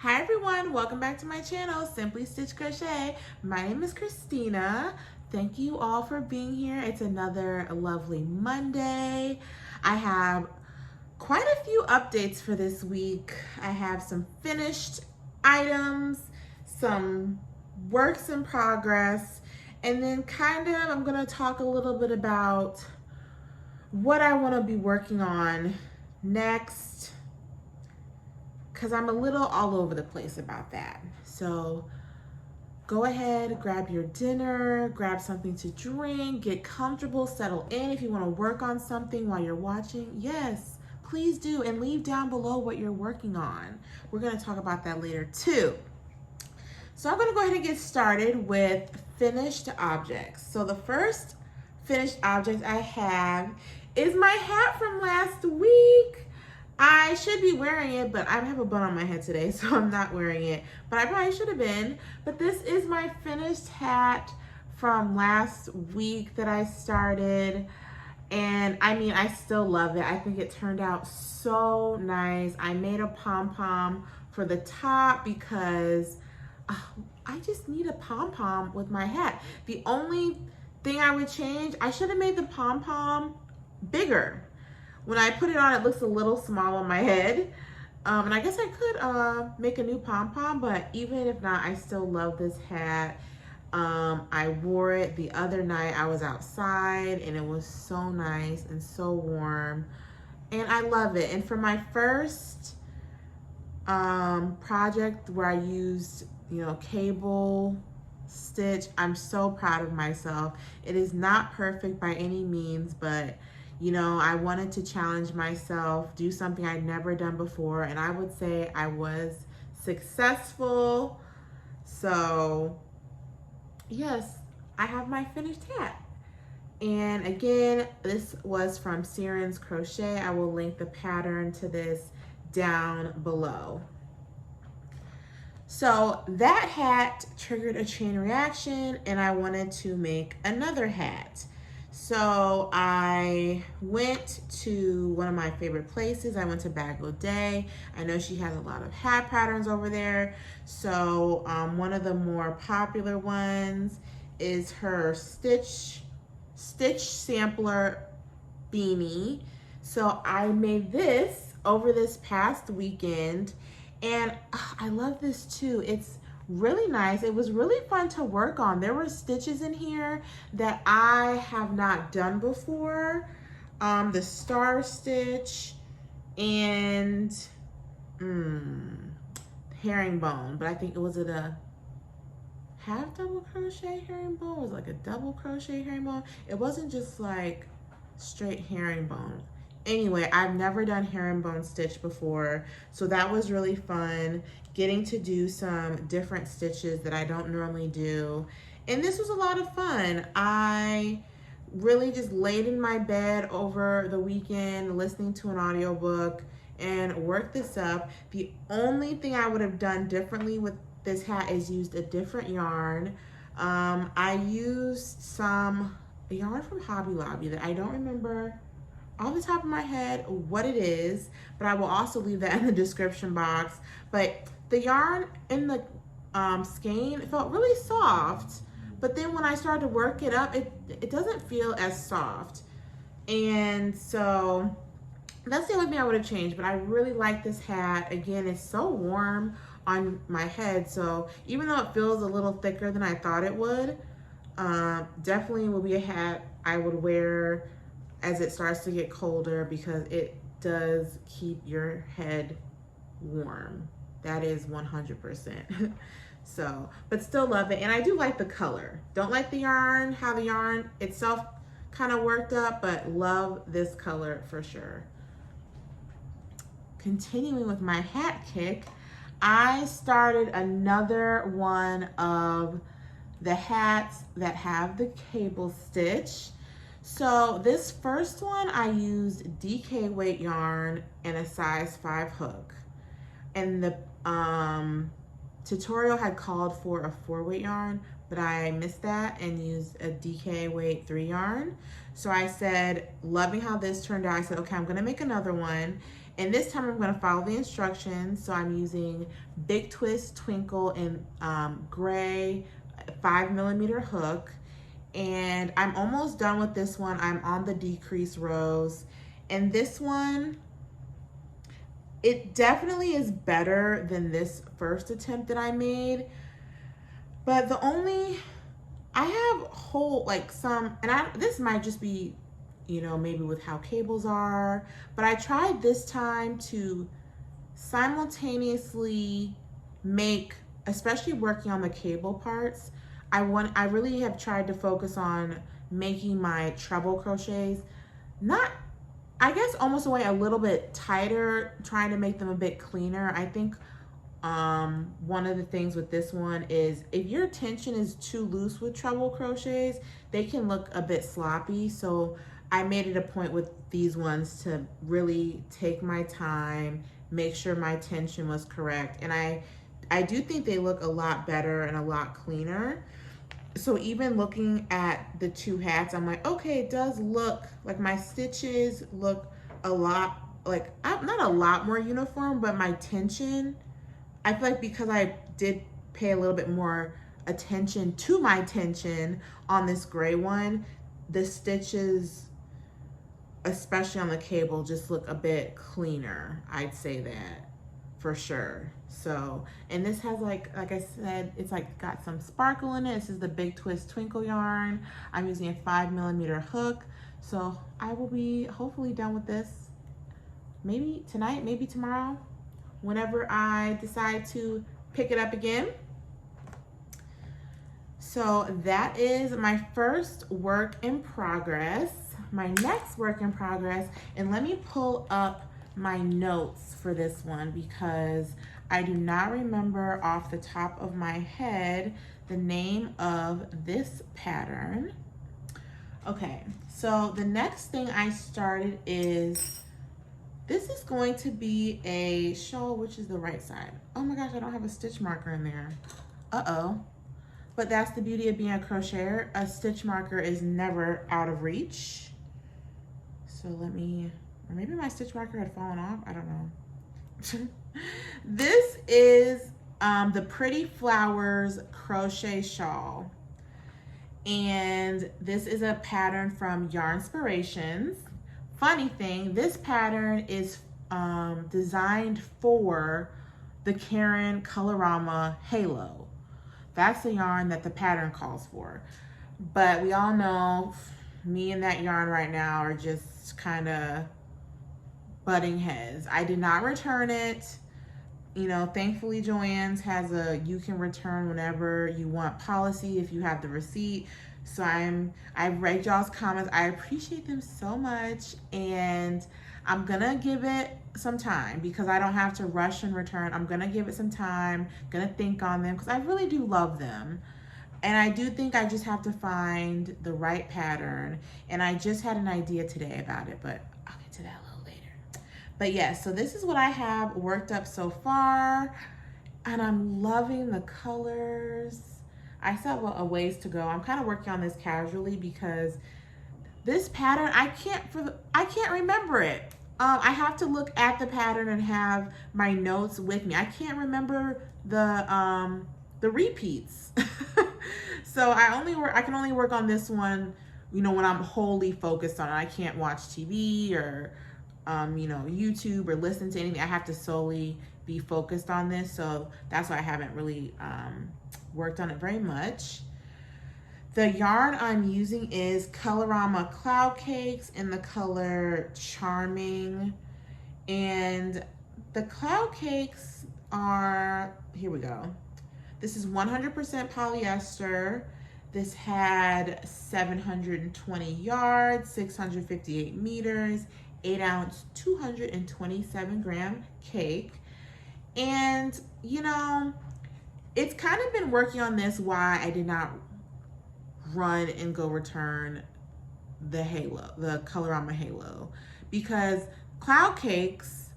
Hi everyone, welcome back to my channel, Simply Stitch Crochet. My name is Christina. Thank you all for being here. It's another lovely Monday. I have quite a few updates for this week. I have some finished items, some works in progress, and then I'm gonna talk a little bit about what I wanna be working on next, because I'm a little all over the place about that. So go ahead, grab your dinner, grab something to drink, get comfortable, settle in. If you want to work on something while you're watching, yes, please do, and leave down below what you're working on. We're going to talk about that later too. So I'm going to go ahead and get started with finished objects. So the first finished object I have is my hat from last week. I should be wearing it, but I have a bun on my head today, so I'm not wearing it. But I probably should have been. But this is my finished hat from last week that I started. And I mean, I still love it. I think it turned out so nice. I made a pom-pom for the top because I just need a pom-pom with my hat. The only thing I would change, I should have made the pom-pom bigger. When I put it on, it looks a little small on my head. And I guess I could make a new pom-pom, but even if not, I still love this hat. I wore it the other night. I was outside and it was so nice and so warm. And I love it. And for my first project where I used, cable stitch, I'm so proud of myself. It is not perfect by any means, but I wanted to challenge myself, do something I'd never done before, and I would say I was successful. So yes, I have my finished hat. And again, this was from SimplyStitchedCrochet. I will link the pattern to this down below. So that hat triggered a chain reaction and I wanted to make another hat. So I went to one of my favorite places. I went to Bag O' Day. I know she has a lot of hat patterns over there. So one of the more popular ones is her Stitch Sampler Beanie. So I made this over this past weekend and I love this too. It's really nice. It was really fun to work on. There were stitches in here that I have not done before. The star stitch and herringbone, but I think was it a half double crochet herringbone? Was it like a double crochet herringbone? It wasn't just like straight herringbone. Anyway, I've never done herringbone stitch before, so that was really fun, getting to do some different stitches that I don't normally do. And this was a lot of fun. I really just laid in my bed over the weekend listening to an audiobook and worked this up. The only thing I would have done differently with this hat is used a different yarn. I used some yarn from Hobby Lobby that I don't remember off the top of my head what it is, but I will also leave that in the description box. But the yarn in the skein felt really soft, but then when I started to work it up, it doesn't feel as soft. And so that's the only thing I would have changed, but I really like this hat. Again, it's so warm on my head, so even though it feels a little thicker than I thought it would, definitely will be a hat I would wear as it starts to get colder because it does keep your head warm. That is 100%. So, but still love it. And I do like the color. Don't like the yarn, how the yarn itself kind of worked up, but love this color for sure. Continuing with my hat kick, I started another one of the hats that have the cable stitch. So this first one, I used DK weight yarn and a size 5 hook. And the tutorial had called for a 4 weight yarn, but I missed that and used a DK weight 3 yarn. So I said, loving how this turned out, I said, okay, I'm gonna make another one. And this time I'm gonna follow the instructions. So I'm using Big Twist Twinkle in gray 5mm hook. And I'm almost done with this one. I'm on the decrease rows. And this one, it definitely is better than this first attempt that I made. But I have whole, like some, and this might just be, you know, maybe with how cables are, but I tried this time to simultaneously make, especially working on the cable parts, I really have tried to focus on making my treble crochets, not, I guess almost a little bit tighter, trying to make them a bit cleaner. I think one of the things with this one is if your tension is too loose with treble crochets, they can look a bit sloppy. So I made it a point with these ones to really take my time, make sure my tension was correct. And I do think they look a lot better and a lot cleaner. So even looking at the two hats, I'm like, okay, it does look like my stitches look a lot, like not a lot more uniform, but my tension, I feel like because I did pay a little bit more attention to my tension on this gray one, the stitches, especially on the cable, just look a bit cleaner. I'd say that for sure. So, and this has like I said, it's like got some sparkle in it. This is the Big Twist Twinkle yarn. I'm using a 5mm hook. So I will be hopefully done with this maybe tonight, maybe tomorrow, whenever I decide to pick it up again. So that is my first work in progress. My next work in progress, and let me pull up my notes for this one because I do not remember off the top of my head the name of this pattern. Okay, so the next thing I started is, this is going to be a shawl, which is the right side. Oh my gosh, I don't have a stitch marker in there. Uh-oh. But that's the beauty of being a crocheter. A stitch marker is never out of reach. So let me, or maybe my stitch marker had fallen off. I don't know. This is the Pretty Flowers crochet shawl. And this is a pattern from Yarnspirations. Funny thing, this pattern is designed for the Karen Colorama Halo. That's the yarn that the pattern calls for. But we all know me and that yarn right now are just kind of butting heads. I did not return it. You know, thankfully Joann's has a you can return whenever you want policy if you have the receipt. So I've read y'all's comments. I appreciate them so much, and I'm gonna give it some time because I don't have to rush and return. I'm gonna give it some time, gonna think on them because I really do love them. And I do think I just have to find the right pattern. And I just had an idea today about it, but I'll get to that a little later. But yeah, so this is what I have worked up so far. And I'm loving the colors. I still have a ways to go. I'm kind of working on this casually because this pattern, I can't remember it. I have to look at the pattern and have my notes with me. I can't remember the repeats. So I can only work on this one, you know, when I'm wholly focused on it. I can't watch TV or you know, YouTube or listen to anything. I have to solely be focused on this. So that's why I haven't really worked on it very much. The yarn I'm using is Colorama Cloud Cakes in the color Charming. And the Cloud Cakes are, here we go. This is 100% polyester. This had 720 yards, 658 meters, 8 ounce, 227 gram cake. And, you know, it's kind of been working on this why I did not run and go return the Halo, the Colorama Halo, because Cloud Cakes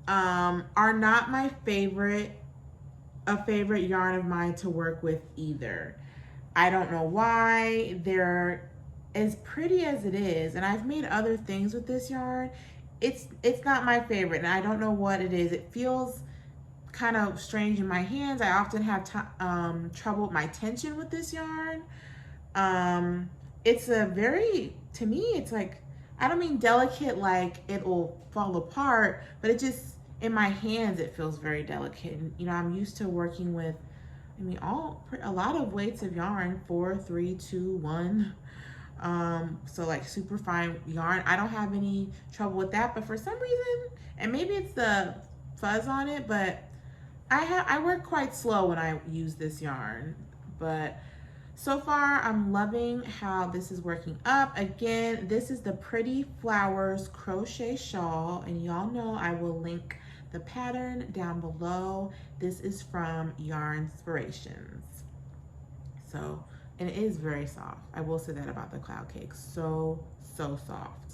are not my favorite yarn of mine to work with either. I don't know why. They're as pretty as it is, and I've made other things with this yarn. it's not my favorite, and I don't know what it is. It feels kind of strange in my hands. I often have trouble with my tension with this yarn. It's a very, to me, it's like, I don't mean delicate like it will fall apart, but it just, in my hands, it feels very delicate. And, you know, I'm used to working with, I mean, a lot of weights of yarn, 4, 3, 2, 1. So like super fine yarn. I don't have any trouble with that, but for some reason, and maybe it's the fuzz on it, but I work quite slow when I use this yarn. But so far, I'm loving how this is working up. Again, this is the Pretty Flowers crochet shawl, and y'all know I will link the pattern down below. This is from Yarnspirations. So, and it is very soft. I will say that about the cloud cake. So soft.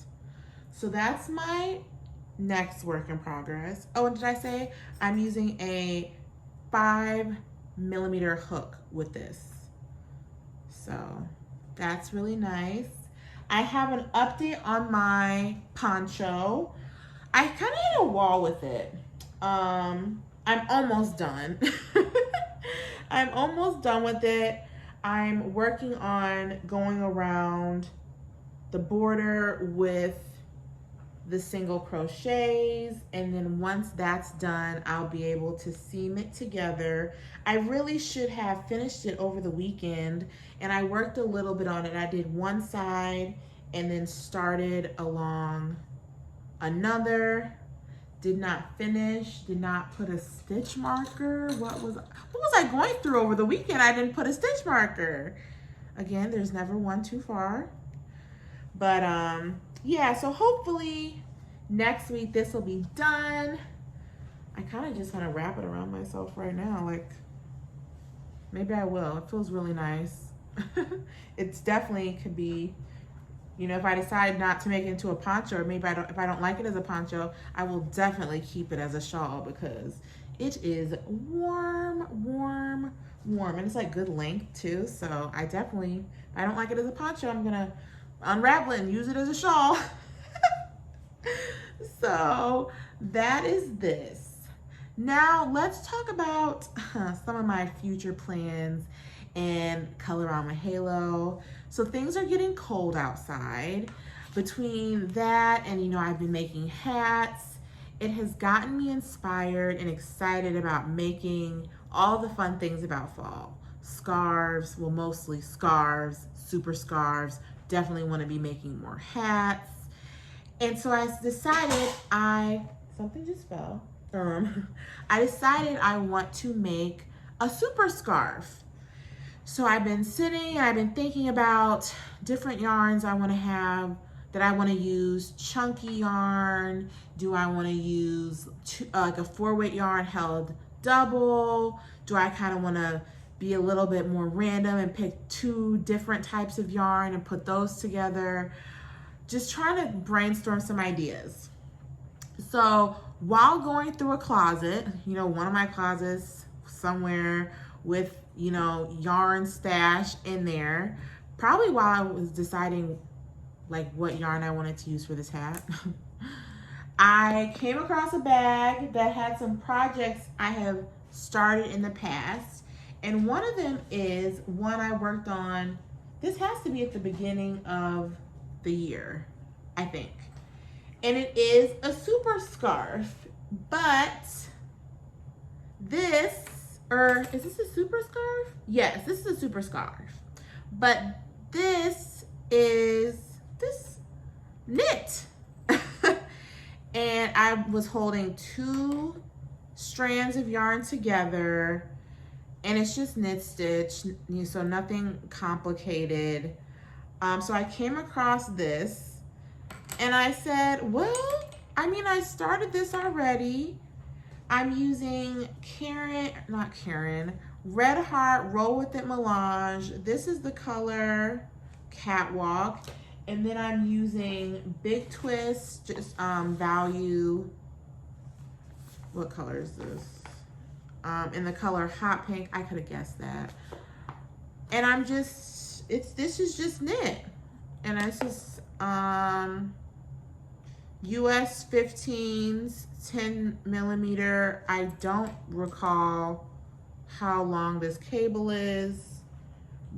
So that's my next work in progress. Oh, and did I say I'm using a 5mm hook with this? So that's really nice. I have an update on my poncho. I kind of hit a wall with it. I'm almost done. I'm almost done with it. I'm working on going around the border with the single crochets, and then once that's done, I'll be able to seam it together. I really should have finished it over the weekend, and I worked a little bit on it. I did one side and then started along another. Did not finish, did not put a stitch marker. What was I going through over the weekend? I didn't put a stitch marker. Again, there's never one too far. But yeah, so hopefully next week this will be done. I kind of just want to wrap it around myself right now. Like, maybe I will. It feels really nice. It's definitely could be, you know, if I decide not to make it into a poncho, or maybe if I don't like it as a poncho, I will definitely keep it as a shawl because it is warm. And it's like good length too. So I don't like it as a poncho, I'm gonna unravel it and use it as a shawl. So that is this. Now let's talk about some of my future plans and color on my halo. So things are getting cold outside. Between that and, you know, I've been making hats, it has gotten me inspired and excited about making all the fun things about fall. Scarves, well, mostly scarves, super scarves. Definitely want to be making more hats. And so I decided something just fell. I decided I want to make a super scarf. So I've been sitting and I've been thinking about different yarns I want to have, that I want to use. Chunky yarn. Do I want to use like a 4-weight yarn held double? Do I kind of want to be a little bit more random and pick 2 different types of yarn and put those together? Just trying to brainstorm some ideas. So while going through a closet, you know, one of my closets somewhere with, you know, yarn stash in there, probably while I was deciding like what yarn I wanted to use for this hat, I came across a bag that had some projects I have started in the past. And one of them is one I worked on. This has to be at the beginning of the year, I think. And it is a super scarf, but this, or is this a super scarf? Yes, this is a super scarf. But this is knit. And I was holding 2 strands of yarn together, and it's just knit stitch, so nothing complicated. So I came across this and I said, well, I mean, I started this already. I'm using Red Heart Roll With It Melange. This is the color Catwalk. And then I'm using Big Twist, just Value. What color is this? In the color Hot Pink. I could have guessed that. And I'm just, this is just knit. And it's just, US 15s, 10 millimeter. I don't recall how long this cable is,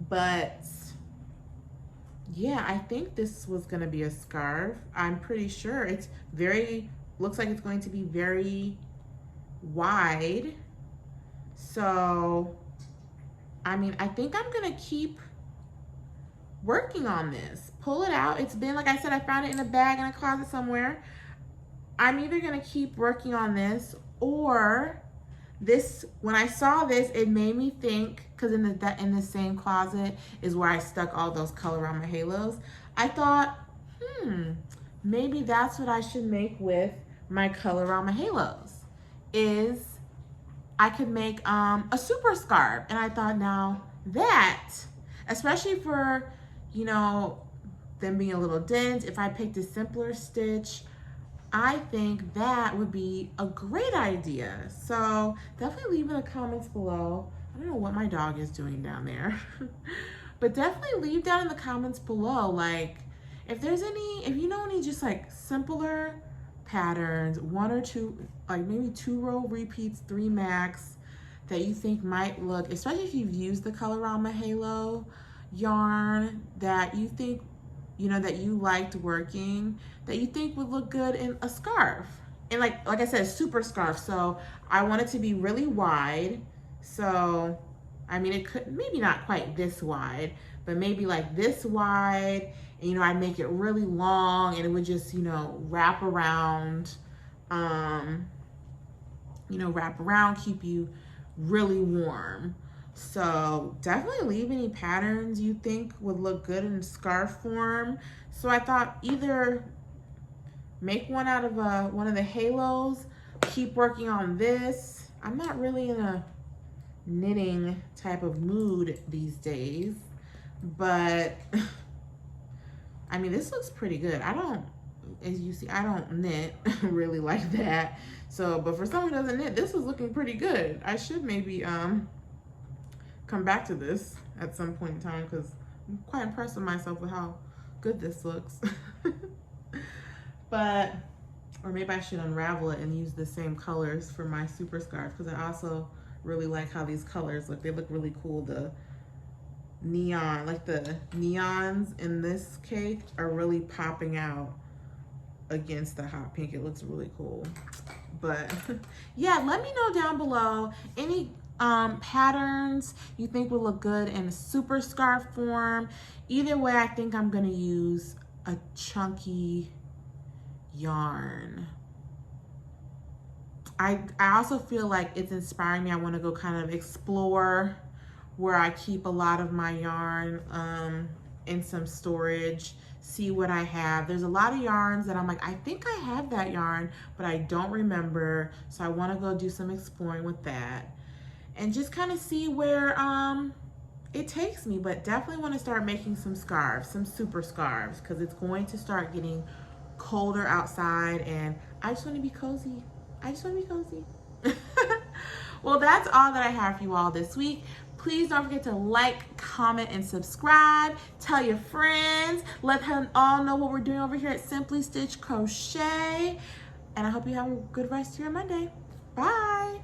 but yeah, I think this was gonna be a scarf. I'm pretty sure it's looks like it's going to be very wide. So, I mean, I think I'm gonna keep working on this. Pull it out. It's been, like I said, I found it in a bag in a closet somewhere. I'm either gonna keep working on this, or this, when I saw this, it made me think, because in the same closet is where I stuck all those Colorama halos. I thought, maybe that's what I should make with my Colorama halos, is I could make a super scarf. And I thought, now that, especially for, you know, them being a little dense, if I picked a simpler stitch, I think that would be a great idea. So definitely leave in the comments below. I don't know what my dog is doing down there. But definitely leave down in the comments below, like, if there's any, if you know any just like simpler patterns, 1 or 2, like maybe 2 row repeats, 3 max, that you think might look, especially if you've used the Colorama Halo yarn, that you think, you know, that you liked working, that you think would look good in a scarf. And like I said, super scarf. So I want it to be really wide. So, I mean, it could, maybe not quite this wide, but maybe like this wide. And, you know, I'd make it really long, and it would just, you know, wrap around, keep you really warm. So definitely leave any patterns you think would look good in scarf form. So I thought either make one out of one of the halos, keep working on this. I'm not really in a knitting type of mood these days, but I mean, this looks pretty good. I don't, as you see, I don't knit really like that. So, but for someone who doesn't knit, this is looking pretty good. I should maybe come back to this at some point in time, because I'm quite impressed with myself with how good this looks. But, or maybe I should unravel it and use the same colors for my super scarf, because I also really like how these colors look. They look really cool. The neon, like the neons in this cake are really popping out against the hot pink. It looks really cool. But yeah, let me know down below any patterns you think would look good in a super scarf form. Either way, I think I'm gonna use a chunky yarn. I also feel like it's inspiring me. I want to go kind of explore where I keep a lot of my yarn in some storage, see what I have. There's a lot of yarns that I'm like, I think I have that yarn, but I don't remember. So I want to go do some exploring with that and just kind of see where it takes me. But definitely want to start making some scarves, some super scarves, because it's going to start getting colder outside, and I just want to be cozy. I just want to be cozy. Well, that's all that I have for you all this week. Please don't forget to like, comment, and subscribe. Tell your friends. Let them all know what we're doing over here at Simply Stitch Crochet. And I hope you have a good rest of your Monday. Bye.